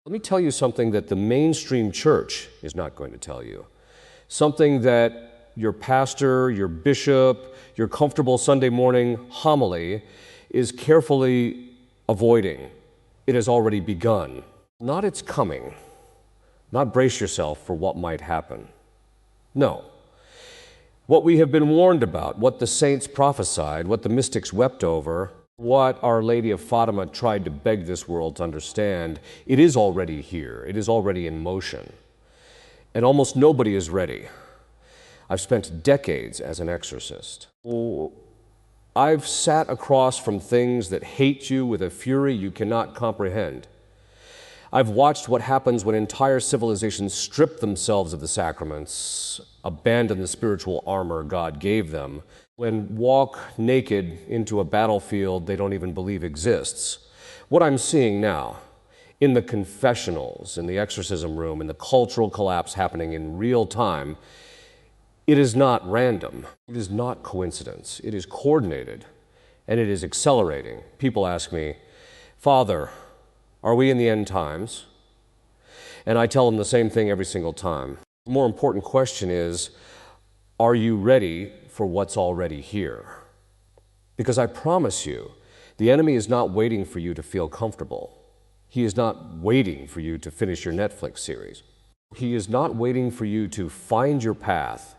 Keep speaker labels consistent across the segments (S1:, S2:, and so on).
S1: Let me tell you something that the mainstream church is not going to tell you. Something that your pastor, your bishop, your comfortable Sunday morning homily is carefully avoiding. It has already begun. Not it's coming. Not brace yourself for what might happen. No. What we have been warned about, what the saints prophesied, what the mystics wept over, what Our Lady of Fatima tried to beg this world to understand, it is already here. It is already in motion. And almost nobody is ready. I've spent decades as an exorcist. I've sat across from things that hate you with a fury you cannot comprehend. I've watched what happens when entire civilizations strip themselves of the sacraments, abandon the spiritual armor God gave them, when walk naked into a battlefield they don't even believe exists. What I'm seeing now, in the confessionals, in the exorcism room, in the cultural collapse happening in real time, it is not random. It is not coincidence. It is coordinated, and it is accelerating. People ask me, Father, are we in the end times? And I tell them the same thing every single time. The more important question is, are you ready for what's already here? Because I promise you, the enemy is not waiting for you to feel comfortable. He is not waiting for you to finish your Netflix series. He is not waiting for you to find your path.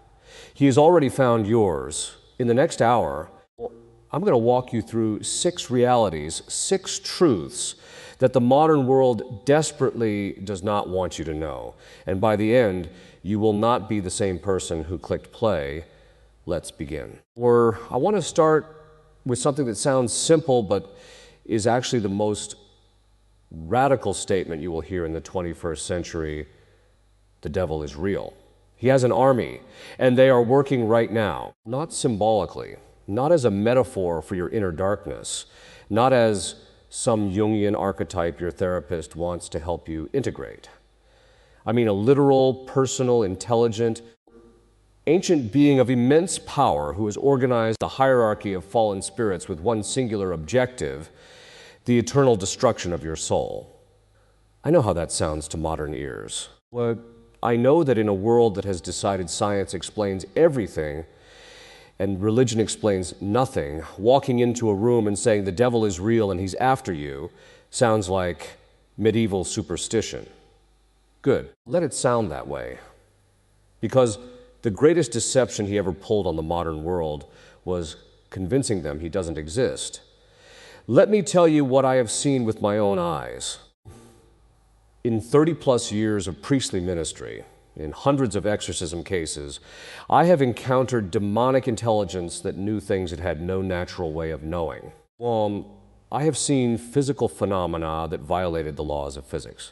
S1: He has already found yours. In the next hour, I'm going to walk you through 6 realities, 6 truths that the modern world desperately does not want you to know. And by the end, you will not be the same person who clicked play. Let's begin. I want to start with something that sounds simple, but is actually the most radical statement you will hear in the 21st century. The devil is real. He has an army, and they are working right now, not symbolically, not as a metaphor for your inner darkness, not as some Jungian archetype your therapist wants to help you integrate. I mean a literal, personal, intelligent, ancient being of immense power who has organized a hierarchy of fallen spirits with one singular objective, the eternal destruction of your soul. I know how that sounds to modern ears. I know that in a world that has decided science explains everything and religion explains nothing, walking into a room and saying the devil is real and he's after you sounds like medieval superstition. Good. Let it sound that way. Because the greatest deception he ever pulled on the modern world was convincing them he doesn't exist. Let me tell you what I have seen with my own eyes. In 30-plus years of priestly ministry, in hundreds of exorcism cases, I have encountered demonic intelligence that knew things it had no natural way of knowing. I have seen physical phenomena that violated the laws of physics.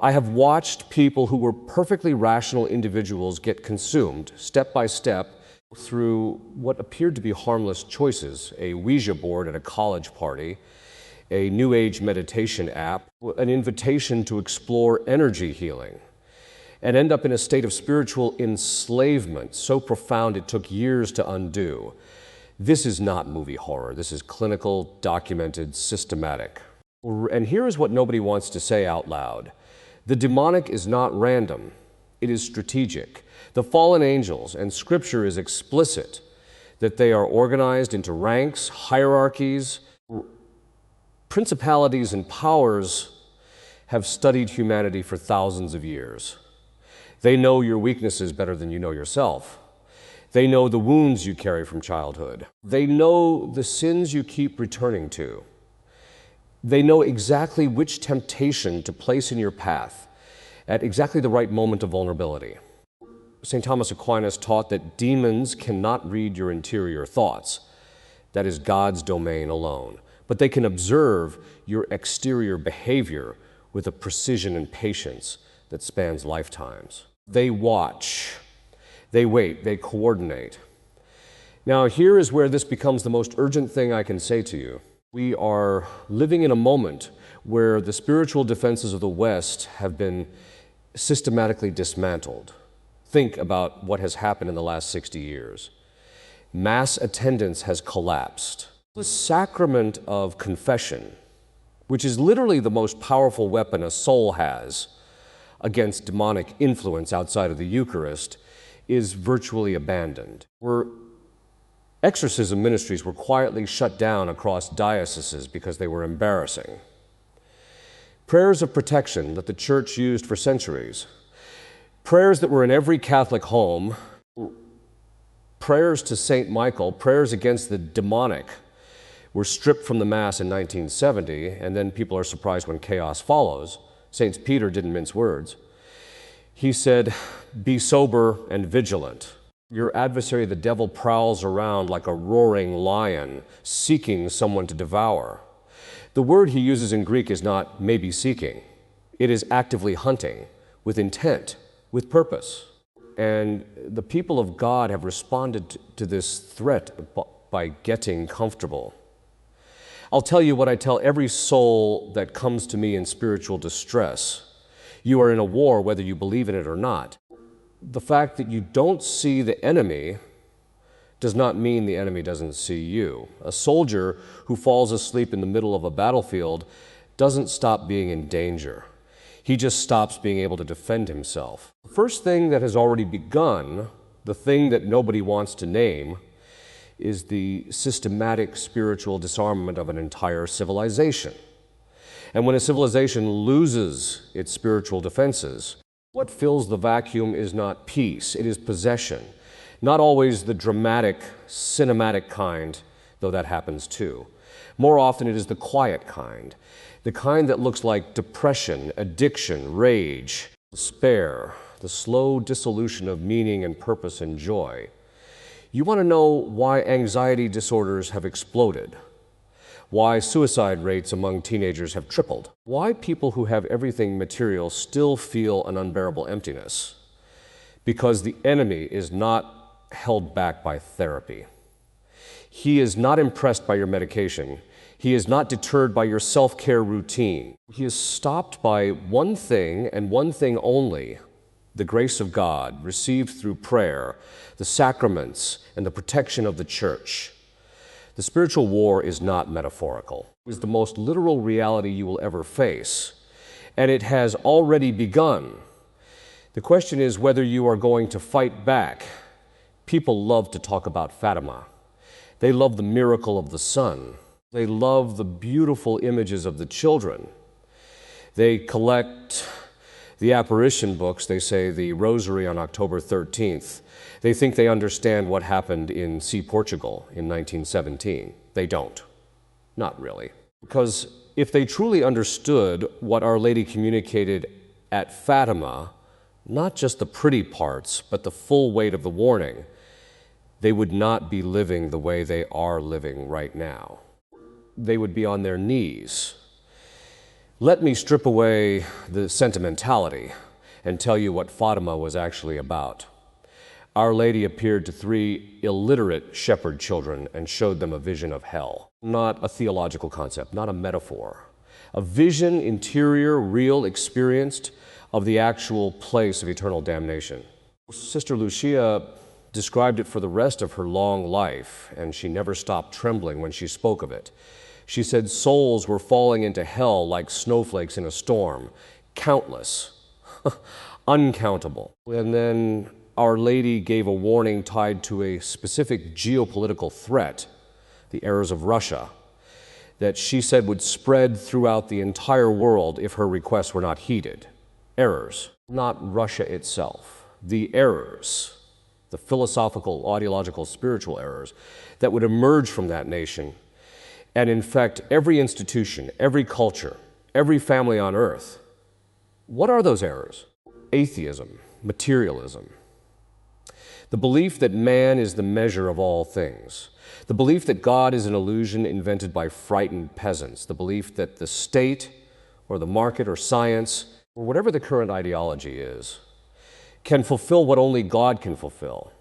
S1: I have watched people who were perfectly rational individuals get consumed, step by step, through what appeared to be harmless choices, a Ouija board at a college party, a New Age meditation app, an invitation to explore energy healing, and end up in a state of spiritual enslavement so profound it took years to undo. This is not movie horror. This is clinical, documented, systematic. And here is what nobody wants to say out loud. The demonic is not random. It is strategic. The fallen angels, and Scripture is explicit, that they are organized into ranks, hierarchies. Principalities and powers have studied humanity for thousands of years. They know your weaknesses better than you know yourself. They know the wounds you carry from childhood. They know the sins you keep returning to. They know exactly which temptation to place in your path at exactly the right moment of vulnerability. St. Thomas Aquinas taught that demons cannot read your interior thoughts. That is God's domain alone. But they can observe your exterior behavior with a precision and patience that spans lifetimes. They watch, they wait, they coordinate. Now, here is where this becomes the most urgent thing I can say to you. We are living in a moment where the spiritual defenses of the West have been systematically dismantled. Think about what has happened in the last 60 years. Mass attendance has collapsed. The sacrament of confession, which is literally the most powerful weapon a soul has against demonic influence outside of the Eucharist, is virtually abandoned. Exorcism ministries were quietly shut down across dioceses because they were embarrassing. Prayers of protection that the Church used for centuries, prayers that were in every Catholic home, prayers to St. Michael, prayers against the demonic, were stripped from the Mass in 1970, and then people are surprised when chaos follows. St. Peter didn't mince words. He said, "Be sober and vigilant. Your adversary, the devil, prowls around like a roaring lion, seeking someone to devour." The word he uses in Greek is not maybe seeking. It is actively hunting, with intent, with purpose. And the people of God have responded to this threat by getting comfortable. I'll tell you what I tell every soul that comes to me in spiritual distress. You are in a war whether you believe in it or not. The fact that you don't see the enemy does not mean the enemy doesn't see you. A soldier who falls asleep in the middle of a battlefield doesn't stop being in danger. He just stops being able to defend himself. The first thing that has already begun, the thing that nobody wants to name, is the systematic spiritual disarmament of an entire civilization. And when a civilization loses its spiritual defenses, what fills the vacuum is not peace, it is possession. Not always the dramatic, cinematic kind, though that happens too. More often it is the quiet kind, the kind that looks like depression, addiction, rage, despair, the slow dissolution of meaning and purpose and joy. You want to know why anxiety disorders have exploded, why suicide rates among teenagers have tripled, why people who have everything material still feel an unbearable emptiness. Because the enemy is not held back by therapy. He is not impressed by your medication. He is not deterred by your self-care routine. He is stopped by one thing and one thing only: the grace of God received through prayer, the sacraments, and the protection of the Church. The spiritual war is not metaphorical. It is the most literal reality you will ever face, and it has already begun. The question is whether you are going to fight back. People love to talk about Fatima. They love the miracle of the sun. They love the beautiful images of the children. They collect the apparition books. They say the rosary on October 13th. They think they understand what happened in Portugal in 1917. They don't. Not really. Because if they truly understood what Our Lady communicated at Fatima, not just the pretty parts, but the full weight of the warning, they would not be living the way they are living right now. They would be on their knees. Let me strip away the sentimentality and tell you what Fatima was actually about. Our Lady appeared to 3 illiterate shepherd children and showed them a vision of hell. Not a theological concept, not a metaphor. A vision, interior, real, experienced, of the actual place of eternal damnation. Sister Lucia described it for the rest of her long life, and she never stopped trembling when she spoke of it. She said souls were falling into hell like snowflakes in a storm, countless, uncountable. And then Our Lady gave a warning tied to a specific geopolitical threat, the errors of Russia, that she said would spread throughout the entire world if her requests were not heeded. Errors, not Russia itself. The errors, the philosophical, ideological, spiritual errors that would emerge from that nation and infect every institution, every culture, every family on earth. What are those errors? Atheism, materialism, the belief that man is the measure of all things, the belief that God is an illusion invented by frightened peasants, the belief that the state or the market or science or whatever the current ideology is can fulfill what only God can fulfill.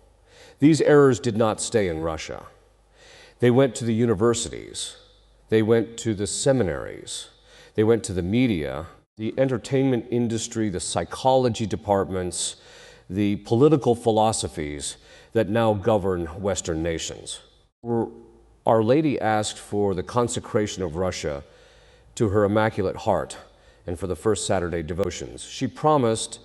S1: These errors did not stay in Russia. They went to the universities, they went to the seminaries, they went to the media, the entertainment industry, the psychology departments, the political philosophies that now govern Western nations. Our Lady asked for the consecration of Russia to her Immaculate Heart and for the first Saturday devotions. She promised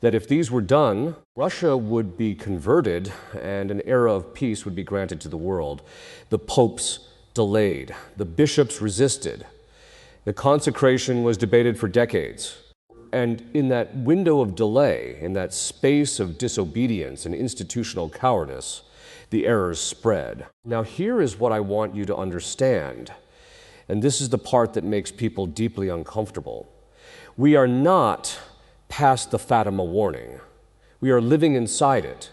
S1: that if these were done, Russia would be converted and an era of peace would be granted to the world. The popes delayed. The bishops resisted. The consecration was debated for decades. And in that window of delay, in that space of disobedience and institutional cowardice, the errors spread. Now here is what I want you to understand, and this is the part that makes people deeply uncomfortable. We are not past the Fatima warning. We are living inside it.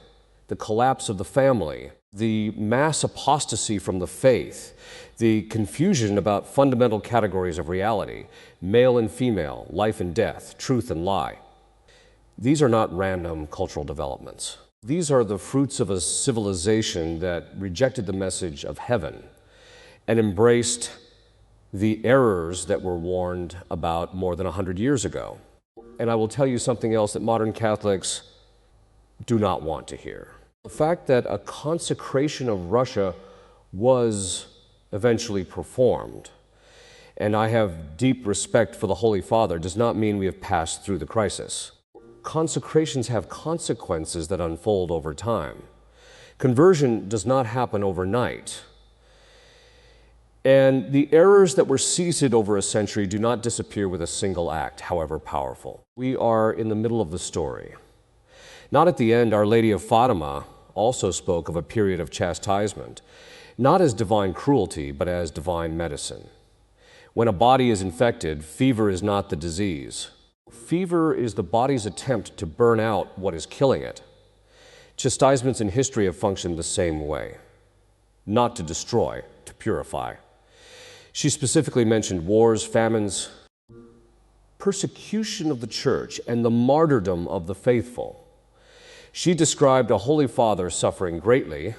S1: The collapse of the family, the mass apostasy from the faith, the confusion about fundamental categories of reality, male and female, life and death, truth and lie. These are not random cultural developments. These are the fruits of a civilization that rejected the message of heaven and embraced the errors that were warned about more than 100 years ago. And I will tell you something else that modern Catholics do not want to hear. The fact that a consecration of Russia was eventually performed, and I have deep respect for the Holy Father, does not mean we have passed through the crisis. Consecrations have consequences that unfold over time. Conversion does not happen overnight. And the errors that were seated over a century do not disappear with a single act, however powerful. We are in the middle of the story. Not at the end, Our Lady of Fatima also spoke of a period of chastisement, not as divine cruelty, but as divine medicine. When a body is infected, fever is not the disease. Fever is the body's attempt to burn out what is killing it. Chastisements in history have functioned the same way, not to destroy, to purify. She specifically mentioned wars, famines, persecution of the church, and the martyrdom of the faithful. She described a Holy Father suffering greatly,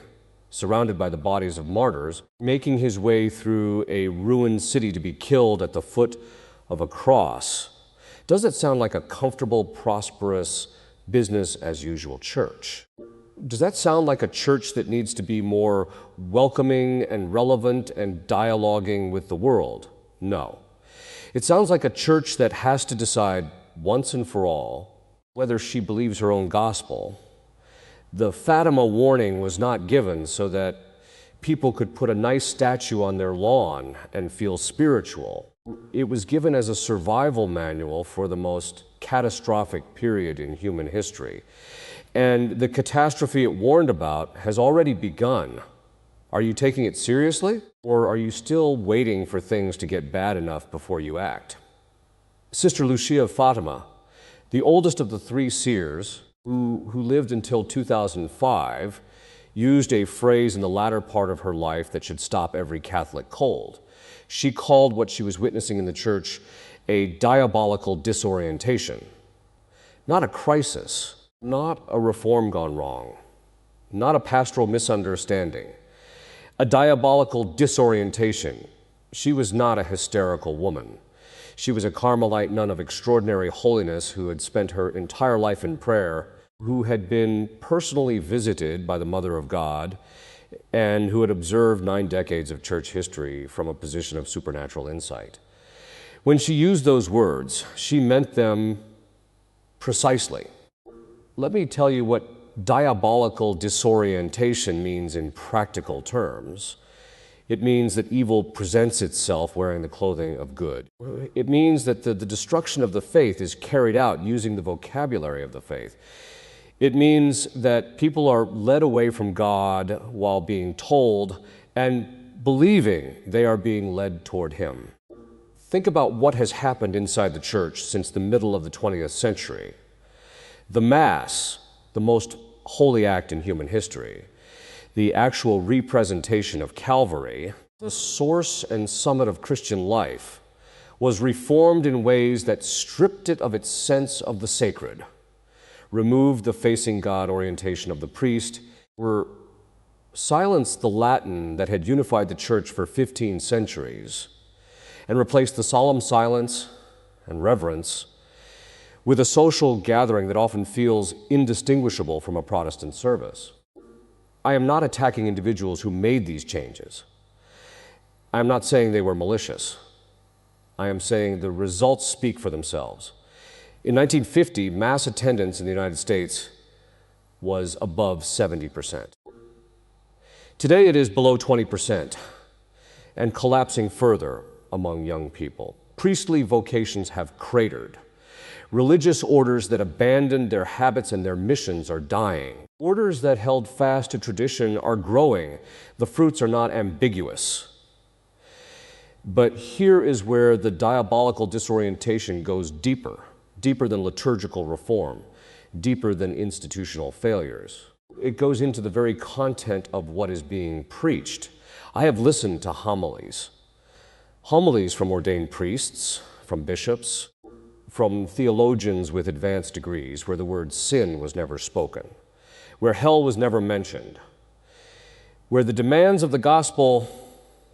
S1: surrounded by the bodies of martyrs, making his way through a ruined city to be killed at the foot of a cross. Does it sound like a comfortable, prosperous, business-as-usual church? Does that sound like a church that needs to be more welcoming and relevant and dialoguing with the world? No. It sounds like a church that has to decide once and for all whether she believes her own gospel. The Fatima warning was not given so that people could put a nice statue on their lawn and feel spiritual. It was given as a survival manual for the most catastrophic period in human history. And the catastrophe it warned about has already begun. Are you taking it seriously, or are you still waiting for things to get bad enough before you act? Sister Lucia of Fatima, the oldest of the three seers, who lived until 2005, used a phrase in the latter part of her life that should stop every Catholic cold. She called what she was witnessing in the church a diabolical disorientation. Not a crisis, not a reform gone wrong, not a pastoral misunderstanding. A diabolical disorientation. She was not a hysterical woman. She was a Carmelite nun of extraordinary holiness who had spent her entire life in prayer, who had been personally visited by the Mother of God, and who had observed 9 decades of church history from a position of supernatural insight. When she used those words, she meant them precisely. Let me tell you what diabolical disorientation means in practical terms. It means that evil presents itself wearing the clothing of good. It means that the destruction of the faith is carried out using the vocabulary of the faith. It means that people are led away from God while being told and believing they are being led toward Him. Think about what has happened inside the church since the middle of the 20th century. The Mass, the most holy act in human history, the actual representation of Calvary, the source and summit of Christian life, was reformed in ways that stripped it of its sense of the sacred, removed the facing God orientation of the priest, silenced the Latin that had unified the church for 15 centuries, and replaced the solemn silence and reverence with a social gathering that often feels indistinguishable from a Protestant service. I am not attacking individuals who made these changes. I am not saying they were malicious. I am saying the results speak for themselves. In 1950, mass attendance in the United States was above 70%. Today it is below 20% and collapsing further among young people. Priestly vocations have cratered. Religious orders that abandoned their habits and their missions are dying. Orders that held fast to tradition are growing. The fruits are not ambiguous. But here is where the diabolical disorientation goes deeper, deeper than liturgical reform, deeper than institutional failures. It goes into the very content of what is being preached. I have listened to homilies from ordained priests, from bishops, from theologians with advanced degrees, where the word sin was never spoken, where hell was never mentioned, where the demands of the gospel,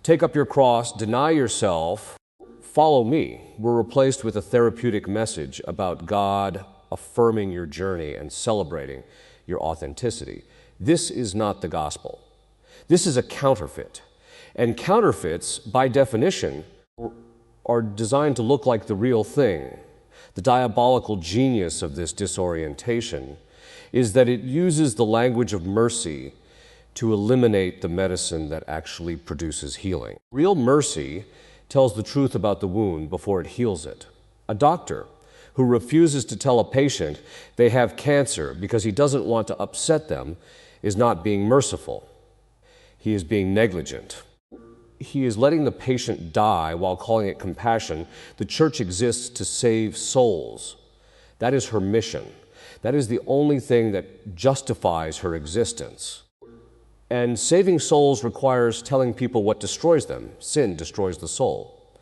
S1: take up your cross, deny yourself, follow me, were replaced with a therapeutic message about God affirming your journey and celebrating your authenticity. This is not the gospel. This is a counterfeit. And counterfeits, by definition, are designed to look like the real thing. The diabolical genius of this disorientation is that it uses the language of mercy to eliminate the medicine that actually produces healing. Real mercy tells the truth about the wound before it heals it. A doctor who refuses to tell a patient they have cancer because he doesn't want to upset them is not being merciful. He is being negligent. He is letting the patient die while calling it compassion. The church exists to save souls. That is her mission. That is the only thing that justifies her existence. And saving souls requires telling people what destroys them. Sin destroys the soul.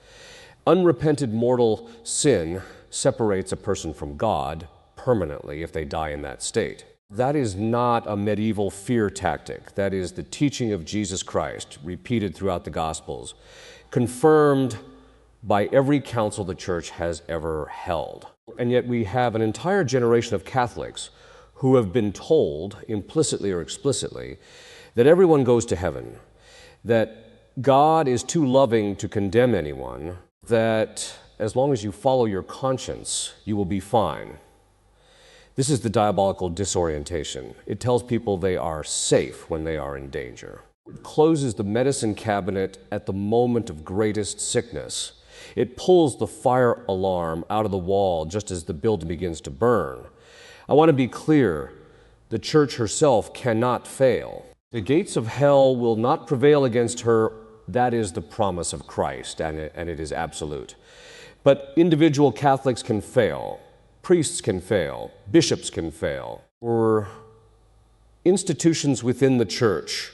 S1: Unrepented mortal sin separates a person from God permanently if they die in that state. That is not a medieval fear tactic. That is the teaching of Jesus Christ, repeated throughout the Gospels, confirmed by every council the church has ever held. And yet we have an entire generation of Catholics who have been told, implicitly or explicitly, that everyone goes to heaven, that God is too loving to condemn anyone, that as long as you follow your conscience, you will be fine. This is the diabolical disorientation. It tells people they are safe when they are in danger. It closes the medicine cabinet at the moment of greatest sickness. It pulls the fire alarm out of the wall just as the building begins to burn. I want to be clear, the church herself cannot fail. The gates of hell will not prevail against her. That is the promise of Christ, and it is absolute. But individual Catholics can fail. Priests can fail, bishops can fail, or institutions within the church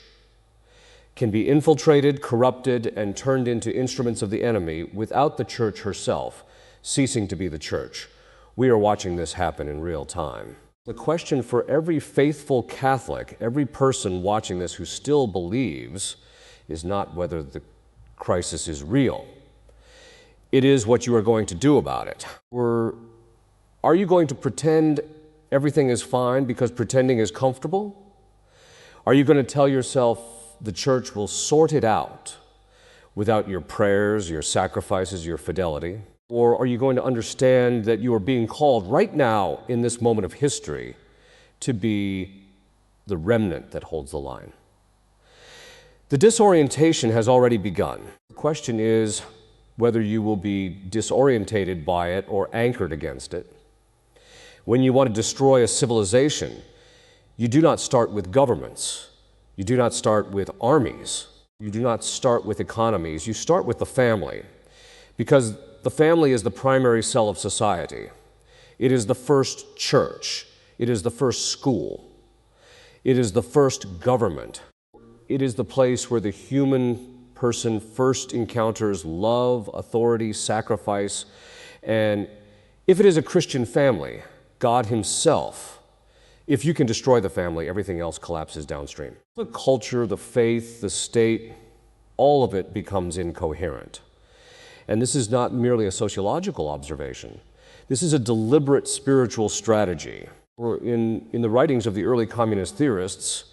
S1: can be infiltrated, corrupted, and turned into instruments of the enemy without the church herself ceasing to be the church. We are watching this happen in real time. The question for every faithful Catholic, every person watching this who still believes, is not whether the crisis is real. It is what you are going to do about it. Are you going to pretend everything is fine because pretending is comfortable? Are you going to tell yourself the church will sort it out without your prayers, your sacrifices, your fidelity? Or are you going to understand that you are being called right now in this moment of history to be the remnant that holds the line? The disorientation has already begun. The question is whether you will be disorientated by it or anchored against it. When you want to destroy a civilization, you do not start with governments. You do not start with armies. You do not start with economies. You start with the family, because the family is the primary cell of society. It is the first church. It is the first school. It is the first government. It is the place where the human person first encounters love, authority, sacrifice, and if it is a Christian family, God himself. If you can destroy the family, everything else collapses downstream. The culture, the faith, the state, all of it becomes incoherent. And this is not merely a sociological observation. This is a deliberate spiritual strategy. In the writings of the early communist theorists,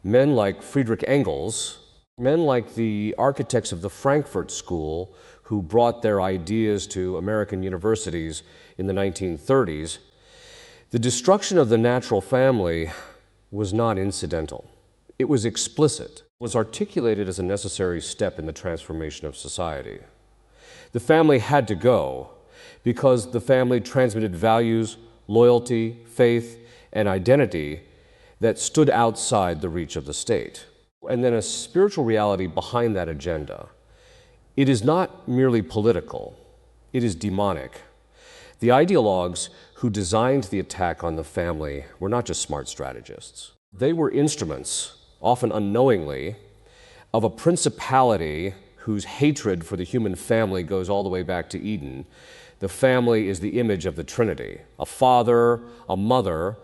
S1: men like Friedrich Engels, men like the architects of the Frankfurt School, who brought their ideas to American universities in the 1930s, the destruction of the natural family was not incidental. It was explicit, was articulated as a necessary step in the transformation of society. The family had to go because the family transmitted values, loyalty, faith, and identity that stood outside the reach of the state. And then a spiritual reality behind that agenda. It is not merely political, it is demonic. The ideologues who designed the attack on the family were not just smart strategists. They were instruments, often unknowingly, of a principality whose hatred for the human family goes all the way back to Eden. The family is the image of the Trinity, a father, a mother,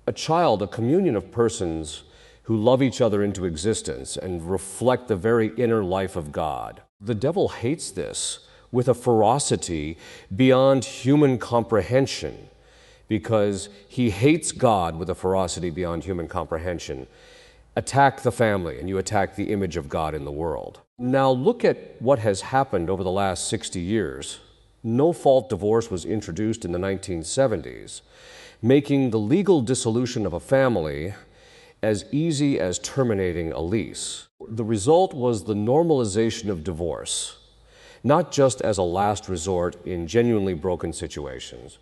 S1: a child, a communion of persons who love each other into existence and reflect the very inner life of God. The devil hates this with a ferocity beyond human comprehension because he hates God with a ferocity beyond human comprehension. Attack the family and you attack the image of God in the world. Now look at what has happened over the last 60 years. No-fault divorce was introduced in the 1970s, making the legal dissolution of a family as easy as terminating a lease. The result was the normalization of divorce, not just as a last resort in genuinely broken situations,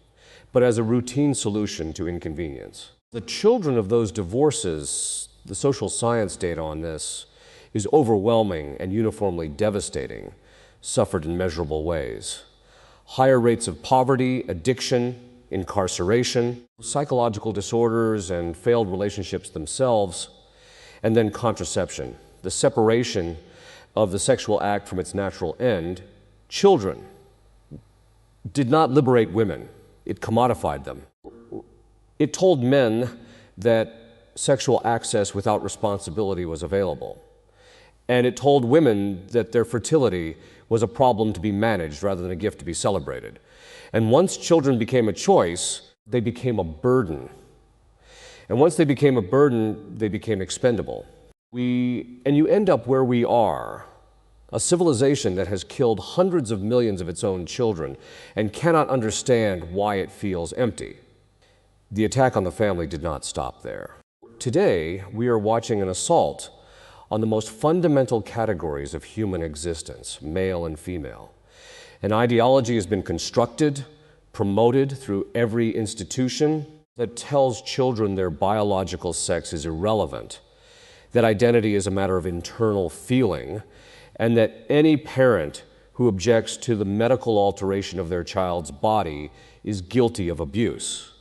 S1: but as a routine solution to inconvenience. The children of those divorces, the social science data on this is overwhelming and uniformly devastating, suffered in measurable ways. Higher rates of poverty, addiction, incarceration, psychological disorders and failed relationships themselves, and then contraception, the separation of the sexual act from its natural end. Children did not liberate women, it commodified them. It told men that sexual access without responsibility was available. And it told women that their fertility was a problem to be managed rather than a gift to be celebrated. And once children became a choice, they became a burden. And once they became a burden, they became expendable. And you end up where we are, a civilization that has killed hundreds of millions of its own children and cannot understand why it feels empty. The attack on the family did not stop there. Today, we are watching an assault on the most fundamental categories of human existence, male and female. An ideology has been constructed, promoted through every institution that tells children their biological sex is irrelevant, that identity is a matter of internal feeling, and that any parent who objects to the medical alteration of their child's body is guilty of abuse.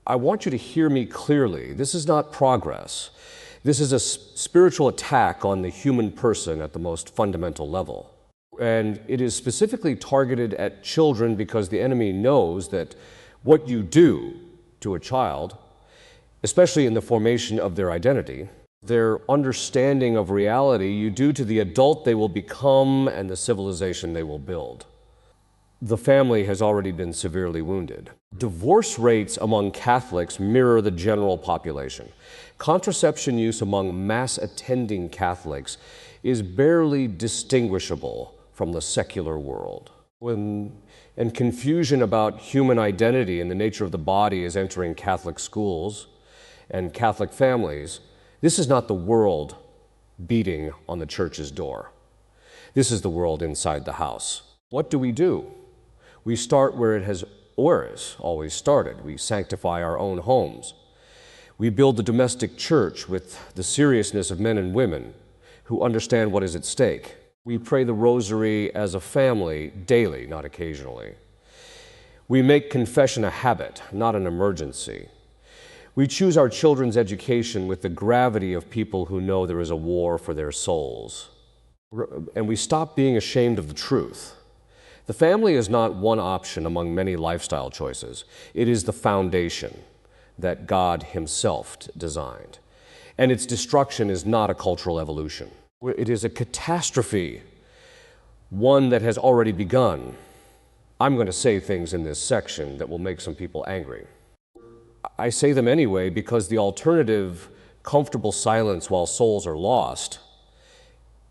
S1: I want you to hear me clearly. This is not progress. This is a spiritual attack on the human person at the most fundamental level. And it is specifically targeted at children because the enemy knows that what you do to a child, especially in the formation of their identity, their understanding of reality, you do to the adult they will become and the civilization they will build. The family has already been severely wounded. Divorce rates among Catholics mirror the general population. Contraception use among mass-attending Catholics is barely distinguishable from the secular world. And confusion about human identity and the nature of the body is entering Catholic schools and Catholic families. This is not the world beating on the church's door. This is the world inside the house. What do? We start where it has always started. We sanctify our own homes. We build the domestic church with the seriousness of men and women who understand what is at stake. We pray the rosary as a family daily, not occasionally. We make confession a habit, not an emergency. We choose our children's education with the gravity of people who know there is a war for their souls. And we stop being ashamed of the truth. The family is not one option among many lifestyle choices. It is the foundation that God Himself designed. And its destruction is not a cultural evolution. It is a catastrophe, one that has already begun. I'm going to say things in this section that will make some people angry. I say them anyway because the alternative, comfortable silence while souls are lost,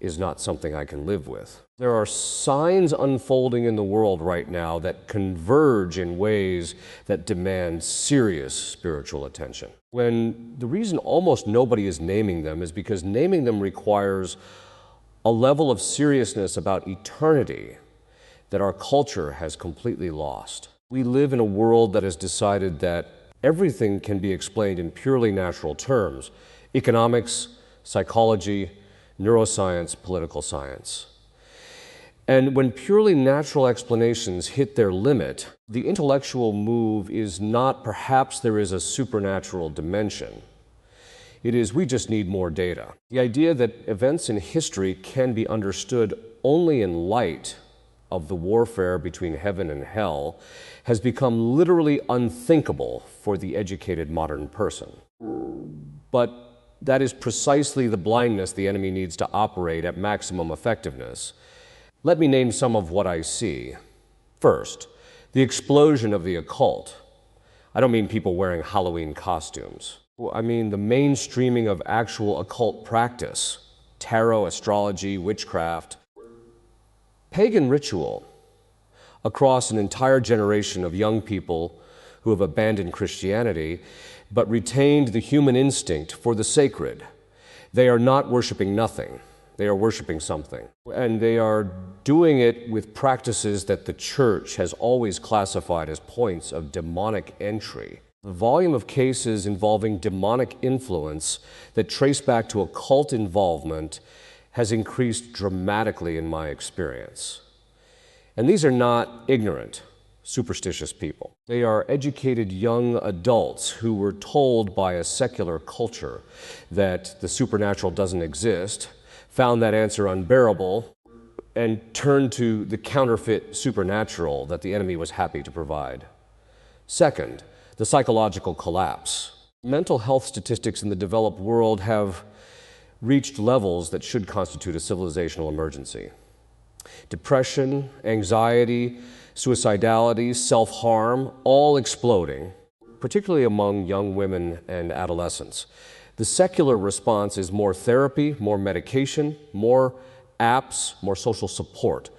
S1: is not something I can live with. There are signs unfolding in the world right now that converge in ways that demand serious spiritual attention. When the reason almost nobody is naming them is because naming them requires a level of seriousness about eternity that our culture has completely lost. We live in a world that has decided that everything can be explained in purely natural terms: economics, psychology, neuroscience, political science. And when purely natural explanations hit their limit, the intellectual move is not perhaps there is a supernatural dimension. It is we just need more data. The idea that events in history can be understood only in light of the warfare between heaven and hell has become literally unthinkable for the educated modern person. But that is precisely the blindness the enemy needs to operate at maximum effectiveness. Let me name some of what I see. First, the explosion of the occult. I don't mean people wearing Halloween costumes. I mean the mainstreaming of actual occult practice: tarot, astrology, witchcraft, pagan ritual across an entire generation of young people who have abandoned Christianity but retained the human instinct for the sacred. They are not worshiping nothing. They are worshiping something. And they are doing it with practices that the church has always classified as points of demonic entry. The volume of cases involving demonic influence that trace back to occult involvement has increased dramatically in my experience. And these are not ignorant, superstitious people. They are educated young adults who were told by a secular culture that the supernatural doesn't exist, found that answer unbearable, and turned to the counterfeit supernatural that the enemy was happy to provide. Second, the psychological collapse. Mental health statistics in the developed world have reached levels that should constitute a civilizational emergency. Depression, anxiety, suicidality, self-harm, all exploding, particularly among young women and adolescents. The secular response is more therapy, more medication, more apps, more social support.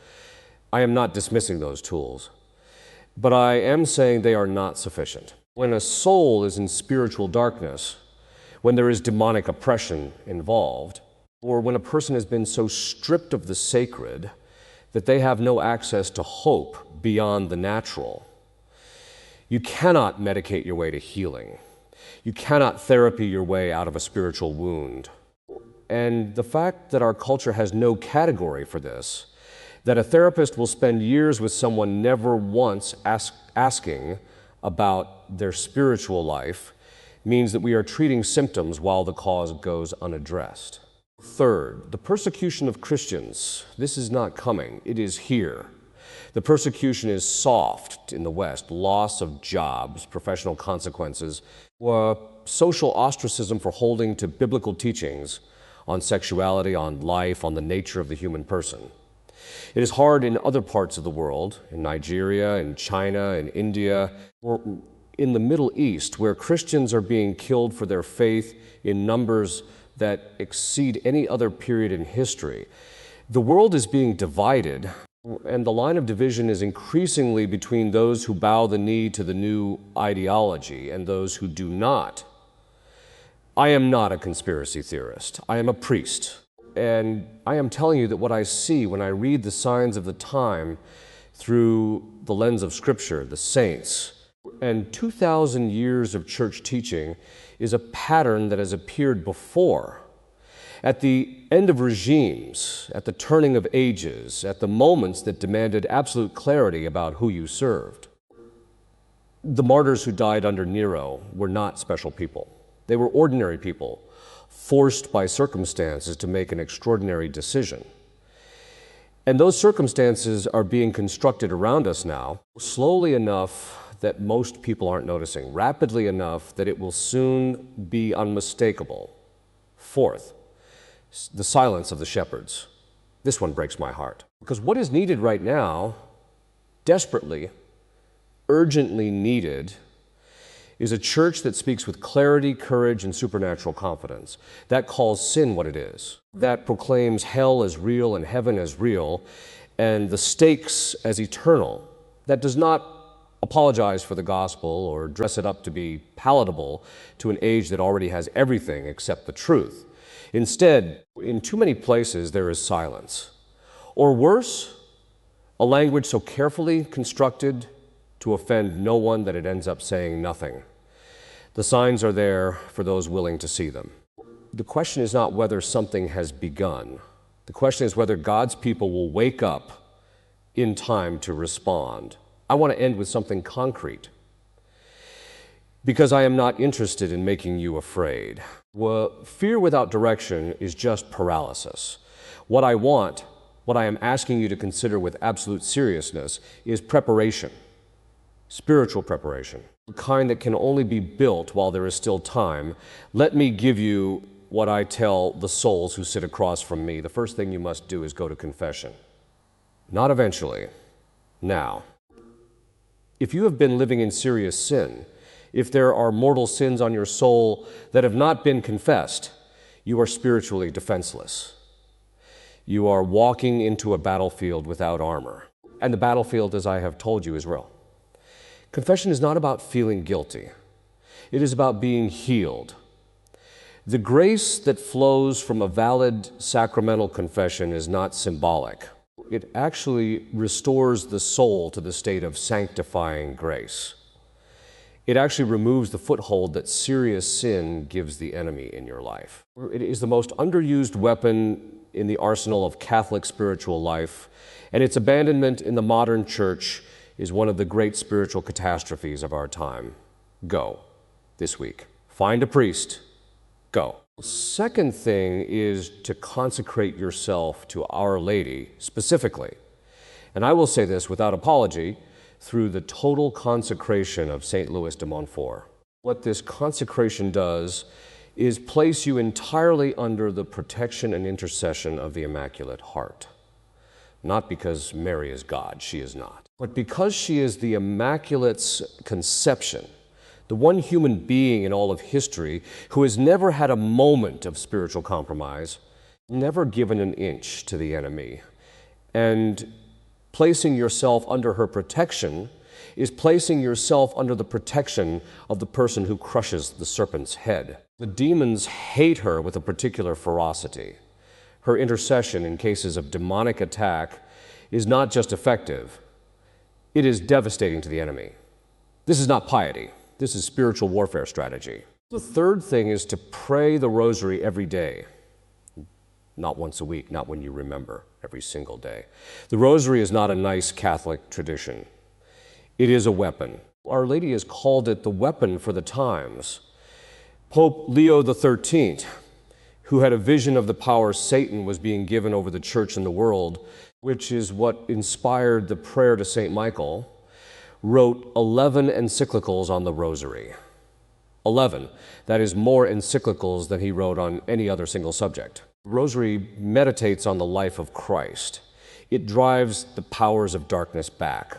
S1: I am not dismissing those tools, but I am saying they are not sufficient. When a soul is in spiritual darkness, when there is demonic oppression involved, or when a person has been so stripped of the sacred that they have no access to hope beyond the natural, you cannot medicate your way to healing. You cannot therapy your way out of a spiritual wound. And the fact that our culture has no category for this, that a therapist will spend years with someone never once asking about their spiritual life, means that we are treating symptoms while the cause goes unaddressed. Third, the persecution of Christians. This is not coming, it is here. The persecution is soft in the West: loss of jobs, professional consequences, social ostracism for holding to biblical teachings on sexuality, on life, on the nature of the human person. It is hard in other parts of the world, in Nigeria, in China, in India, or in the Middle East, where Christians are being killed for their faith in numbers that exceed any other period in history. The world is being divided, and the line of division is increasingly between those who bow the knee to the new ideology and those who do not. I am not a conspiracy theorist. I am a priest. And I am telling you that what I see when I read the signs of the time through the lens of Scripture, the saints, and 2,000 years of church teaching is a pattern that has appeared before. At the end of regimes, at the turning of ages, at the moments that demanded absolute clarity about who you served. The martyrs who died under Nero were not special people. They were ordinary people, forced by circumstances to make an extraordinary decision. And those circumstances are being constructed around us now, slowly enough that most people aren't noticing, rapidly enough that it will soon be unmistakable. Fourth, the silence of the shepherds. This one breaks my heart. Because what is needed right now, desperately, urgently needed, is a church that speaks with clarity, courage, and supernatural confidence. That calls sin what it is. That proclaims hell as real and heaven as real, and the stakes as eternal. That does not apologize for the gospel or dress it up to be palatable to an age that already has everything except the truth. Instead, in too many places there is silence. Or worse, a language so carefully constructed to offend no one that it ends up saying nothing. The signs are there for those willing to see them. The question is not whether something has begun. The question is whether God's people will wake up in time to respond. I want to end with something concrete, because I am not interested in making you afraid. Well, fear without direction is just paralysis. What I am asking you to consider with absolute seriousness is preparation. Spiritual preparation, the kind that can only be built while there is still time. Let me give you what I tell the souls who sit across from me. The first thing you must do is go to confession. Not eventually, now. If you have been living in serious sin, if there are mortal sins on your soul that have not been confessed, you are spiritually defenseless. You are walking into a battlefield without armor. And the battlefield, as I have told you, is real. Confession is not about feeling guilty. It is about being healed. The grace that flows from a valid sacramental confession is not symbolic. It actually restores the soul to the state of sanctifying grace. It actually removes the foothold that serious sin gives the enemy in your life. It is the most underused weapon in the arsenal of Catholic spiritual life, and its abandonment in the modern church is one of the great spiritual catastrophes of our time. Go this week. Find a priest. Go. Second thing is to consecrate yourself to Our Lady specifically. And I will say this without apology, through the total consecration of St. Louis de Montfort. What this consecration does is place you entirely under the protection and intercession of the Immaculate Heart. Not because Mary is God, she is not, but because she is the Immaculate's conception, the one human being in all of history who has never had a moment of spiritual compromise, never given an inch to the enemy. And placing yourself under her protection is placing yourself under the protection of the person who crushes the serpent's head. The demons hate her with a particular ferocity. Her intercession in cases of demonic attack is not just effective, it is devastating to the enemy. This is not piety. This is spiritual warfare strategy. The third thing is to pray the rosary every day. Not once a week, not when you remember, every single day. The rosary is not a nice Catholic tradition. It is a weapon. Our Lady has called it the weapon for the times. Pope Leo XIII, who had a vision of the power Satan was being given over the church and the world, which is what inspired the prayer to St. Michael, wrote 11 encyclicals on the rosary. 11. That is more encyclicals than he wrote on any other single subject. The rosary meditates on the life of Christ. It drives the powers of darkness back.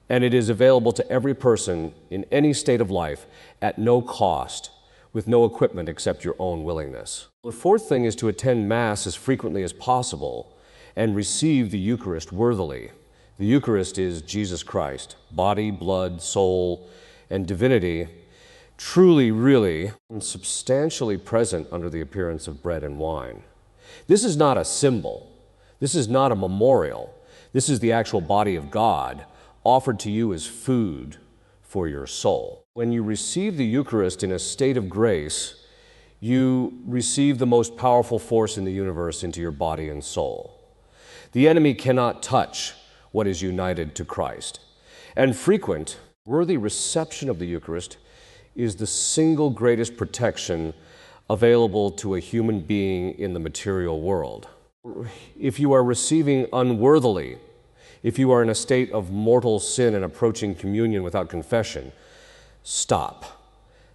S1: And it is available to every person in any state of life at no cost, with no equipment except your own willingness. The fourth thing is to attend Mass as frequently as possible and receive the Eucharist worthily. The Eucharist is Jesus Christ, body, blood, soul, and divinity, truly, really, and substantially present under the appearance of bread and wine. This is not a symbol. This is not a memorial. This is the actual body of God offered to you as food for your soul. When you receive the Eucharist in a state of grace, you receive the most powerful force in the universe into your body and soul. The enemy cannot touch what is united to Christ. And frequent, worthy reception of the Eucharist is the single greatest protection available to a human being in the material world. If you are receiving unworthily, if you are in a state of mortal sin and approaching communion without confession, stop.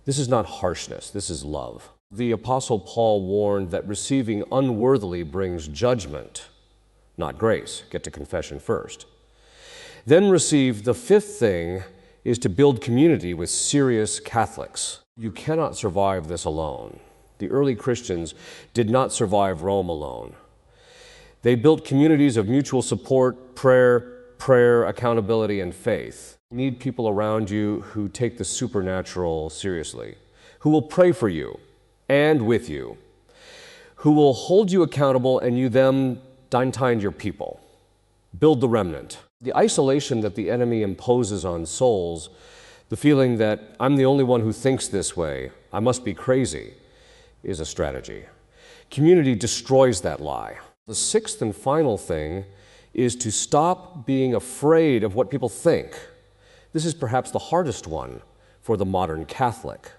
S1: This is not harshness, this is love. The Apostle Paul warned that receiving unworthily brings judgment, not grace. Get to confession first. Then receive the fifth thing is to build community with serious Catholics. You cannot survive this alone. The early Christians did not survive Rome alone. They built communities of mutual support, prayer, accountability, and faith. You need people around you who take the supernatural seriously, who will pray for you and with you, who will hold you accountable and you them find your people. Build the remnant. The isolation that the enemy imposes on souls, the feeling that I'm the only one who thinks this way, I must be crazy, is a strategy. Community destroys that lie. The sixth and final thing is to stop being afraid of what people think. This is perhaps the hardest one for the modern Catholic.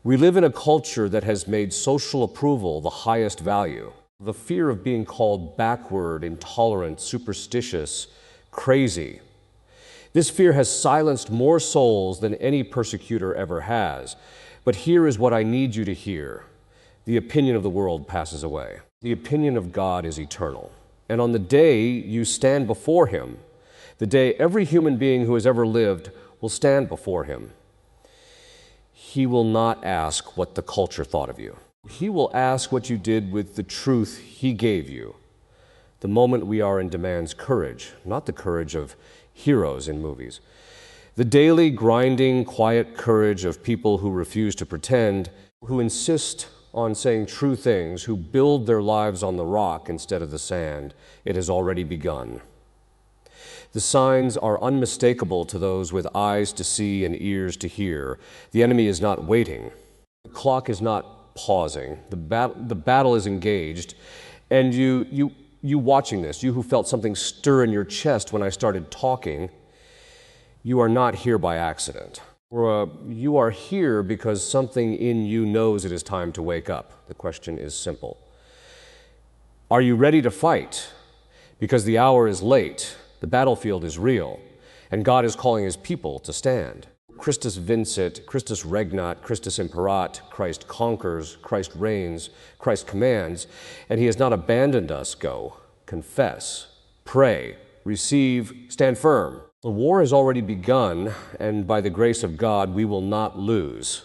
S1: We live in a culture that has made social approval the highest value. The fear of being called backward, intolerant, superstitious, crazy. This fear has silenced more souls than any persecutor ever has. But here is what I need you to hear. The opinion of the world passes away. The opinion of God is eternal. And on the day you stand before Him, the day every human being who has ever lived will stand before Him, He will not ask what the culture thought of you. He will ask what you did with the truth He gave you. The moment we are in demands courage, not the courage of heroes in movies. The daily, grinding, quiet courage of people who refuse to pretend, who insist on saying true things, who build their lives on the rock instead of the sand. It has already begun. The signs are unmistakable to those with eyes to see and ears to hear. The enemy is not waiting. The clock is not pausing. The battle is engaged. And you watching this, you who felt something stir in your chest when I started talking, you are not here by accident. You are here because something in you knows it is time to wake up. The question is simple. Are you ready to fight? Because the hour is late, the battlefield is real, and God is calling His people to stand. Christus vincit, Christus regnat, Christus imperat, Christ conquers, Christ reigns, Christ commands, and He has not abandoned us. Go, confess, pray, receive, stand firm. The war has already begun, and by the grace of God, we will not lose.